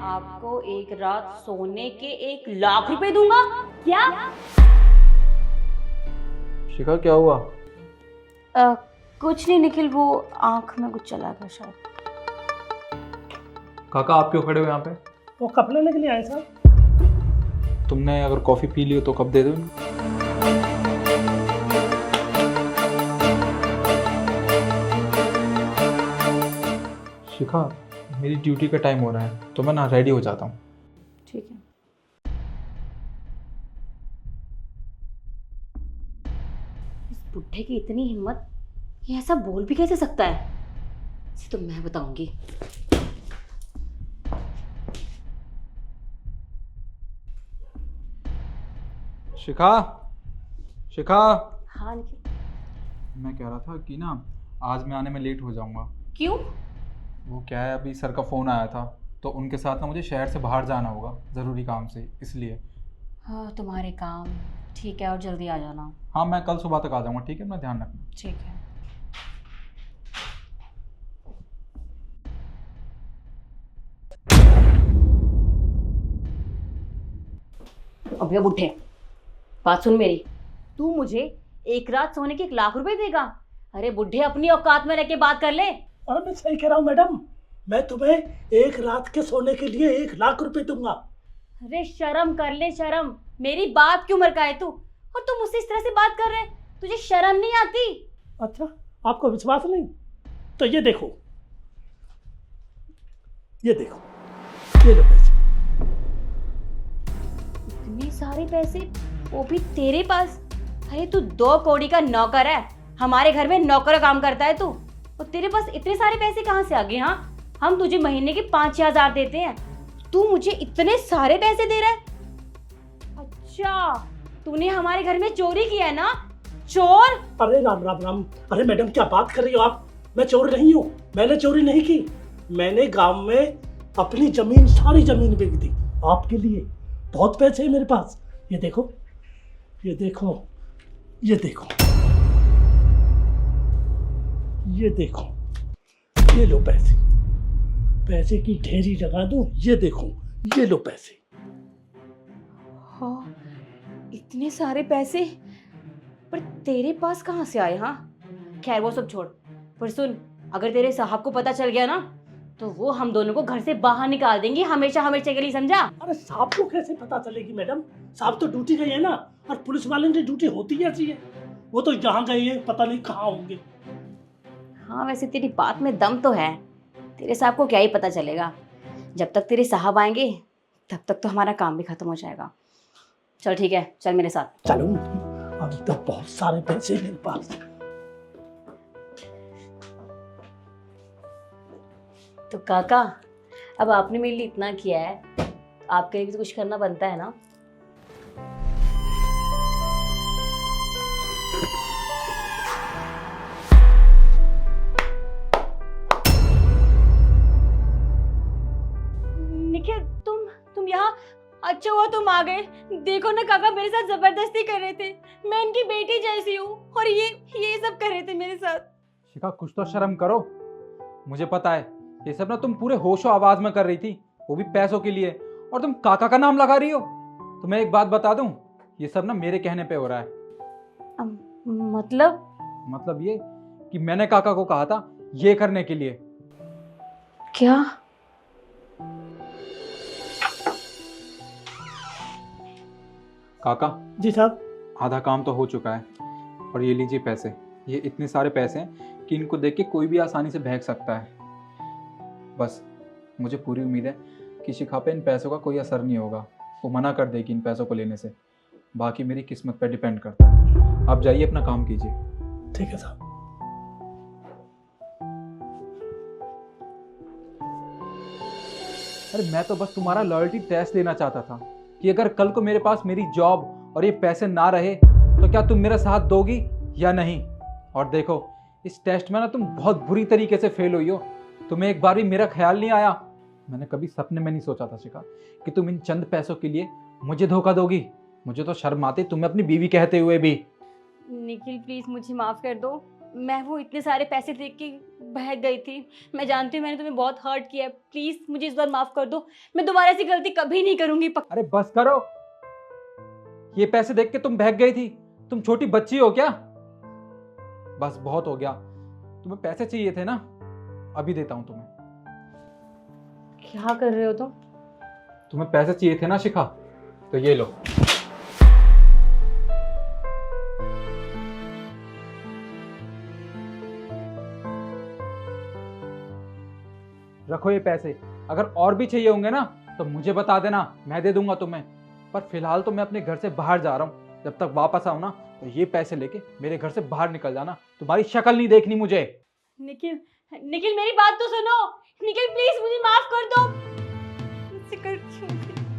आपको एक रात सोने के 1 लाख रुपए दूंगा। क्या? शिखा क्या हुआ? कुछ नहीं निखिल, वो आंख में कुछ चला गया शायद। काका आप क्यों खड़े हो यहाँ पे? वो कप लेने के लिए आए साहब। तुमने अगर कॉफी पी ली हो तो कप दे दो। शिखा मेरी ड्यूटी का टाइम हो रहा है तो मैं ना रेडी हो जाता हूँ। ठीक है। इस बुढ़े की इतनी हिम्मत, ये ऐसा बोल भी कैसे सकता है? इसे तो मैं बताऊंगी। शिखा, शिखा। हाँ निखिल। मैं कह रहा था कि ना आज मैं आने में लेट हो जाऊंगा। क्यों? वो क्या है, अभी सर का फ़ोन आया था तो उनके साथ ना मुझे शहर से बाहर जाना होगा ज़रूरी काम से, इसलिए। हाँ तुम्हारे काम, ठीक है, और जल्दी आ जाना। हाँ मैं कल सुबह तक आ जाऊँगा, ठीक है? अपना ध्यान रखना। ठीक है। अबे बुढ़े, बात सुन मेरी। तू मुझे एक रात सोने के 1 लाख रुपए देगा? अरे बुढ़े, अपनी औकात में रह के बात कर ले। और मैं सही कह रहा हूँ मैडम, मैं तुम्हें एक रात के सोने के लिए 1 लाख रुपए दूंगा। अरे शर्म कर ले, शर्म। मेरी बात क्यों मरकाए तू? और तू मुझसे इस तरह से बात कर रहे? तुझे शर्म नहीं आती? अच्छा, आपको विश्वास नहीं तो ये देखो, ये देखो, ये लो पैसे। इतने सारे पैसे, वो भी तेरे पास? अरे तू 2 कौड़ी का नौकर है, हमारे घर में नौकर का काम करता है तू, और तेरे पास इतने सारे पैसे कहाँ से आ गए? हाँ, हम तुझे महीने के 5-6 हजार देते हैं, तू मुझे इतने सारे पैसे दे रहा है? अच्छा, तूने हमारे घर में चोरी किया है ना? चोर! अरे राम राम राम, अरे मैडम क्या बात कर रही हो आप? मैं चोर नहीं हूँ, मैंने चोरी नहीं की। मैंने गांव में अपनी जमीन, सारी जमीन बेच दी आपके लिए। बहुत पैसे हैं मेरे पास। ये देखो, ये देखो, ये देखो, ये देखो, ये लो पैसे। पैसे की ढेरी लगा दूं। ये देखो, ये लो पैसे। हाँ, इतने सारे पैसे, पर तेरे पास कहाँ से आए? हाँ खैर वो सब छोड़, पर सुन, अगर तेरे साहब को पता चल गया ना तो वो हम दोनों को घर से बाहर निकाल देंगे, हमेशा हमेशा के लिए, समझा? अरे साहब को कैसे पता चलेगी मैडम? साहब तो ड्यूटी गए हैं ना, और पुलिस वाले की ड्यूटी होती ऐसी है। वो तो यहाँ गए हैं, पता नहीं कहाँ होंगे। हाँ वैसे तेरी बात में दम तो है, तेरे साहब को क्या ही पता चलेगा। जब तक तेरे साहब आएंगे तब तक तो हमारा काम भी खत्म हो जाएगा। चल ठीक है, चल मेरे साथ। चलो, अभी तो बहुत सारे पैसे मेरे पास। तो काका, अब आपने मेरे लिए इतना किया है, आपके लिए भी तो कुछ करना बनता है ना? निखिल, तुम यहाँ? अच्छा हुआ तुम आ गए। देखो ना काका मेरे साथ जबरदस्ती कर रहे थे, मैं इनकी बेटी जैसी हूँ, और ये सब कर रहे थे मेरे साथ। शिखा कुछ तो शर्म करो। मुझे पता है ये सब ना तुम पूरे होशो आवाज में कर रही थी, वो भी पैसों के लिए, और तुम काका का नाम लगा रही हो। तो मैं एक बात बता दूं, ये सब ना मेरे कहने पे हो रहा है। मतलब ये कि मैंने काका को कहा था ये करने के लिए। क्या? काका जी साहब। आधा काम तो हो चुका है, और ये लीजिए पैसे। ये इतने सारे पैसे हैं कि इनको देख के कोई भी आसानी से भाग सकता है। बस मुझे पूरी उम्मीद है कि शिखा पे इन पैसों का कोई असर नहीं होगा, वो मना कर देगी इन पैसों को लेने से। बाकी मेरी किस्मत पर डिपेंड करता है। आप जाइए अपना काम कीजिए। ठीक है साहब। अरे मैं तो बस तुम्हारा लॉयल्टी टेस्ट लेना चाहता था कि अगर कल को मेरे पास मेरी जॉब और ये पैसे ना रहे तो क्या तुम मेरा साथ दोगी या नहीं। और देखो इस टेस्ट में ना तुम बहुत बुरी तरीके से फेल हुई हो। तुम्हें एक बार भी मेरा ख्याल नहीं आया। मैंने कभी सपने में नहीं सोचा था शिखा कि तुम इन चंद पैसों के लिए मुझे धोखा दोगी। मुझे तो शर्म आती तुम्हें अपनी बीवी कहते हुए भी। निखिल प्लीज मुझे माफ कर दो, मैं वो इतने सारे पैसे देख के बहक गई थी। मैं जानती हूँ मैंने तुम्हें बहुत हर्ट किया है, प्लीज़ मुझे इस बार माफ़ कर दो। मैं दोबारा ऐसी गलती कभी नहीं करूँगी। अरे बस करो, ये पैसे देख के तुम बहक गई थी? तुम छोटी बच्ची हो क्या? बस बहुत हो गया। तुम्हें पैसे चाहिए थे ना, अभी देता हूं तुम्हें। क्या कर रहे हो तुम? तुम्हें पैसे चाहिए थे ना शिखा, तो ये लो। रखो ये पैसे, अगर और भी चाहिए होंगे ना तो मुझे बता देना, मैं दे दूंगा तुम्हें। पर फिलहाल तो मैं अपने घर से बाहर जा रहा हूँ, जब तक वापस आऊँ ना तो ये पैसे लेके मेरे घर से बाहर निकल जाना, तुम्हारी शक्ल नहीं देखनी मुझे। निखिल, निखिल मेरी बात तो सुनो। निखिल प्लीज मुझे माफ कर दो। मुझसे गलती हो गई।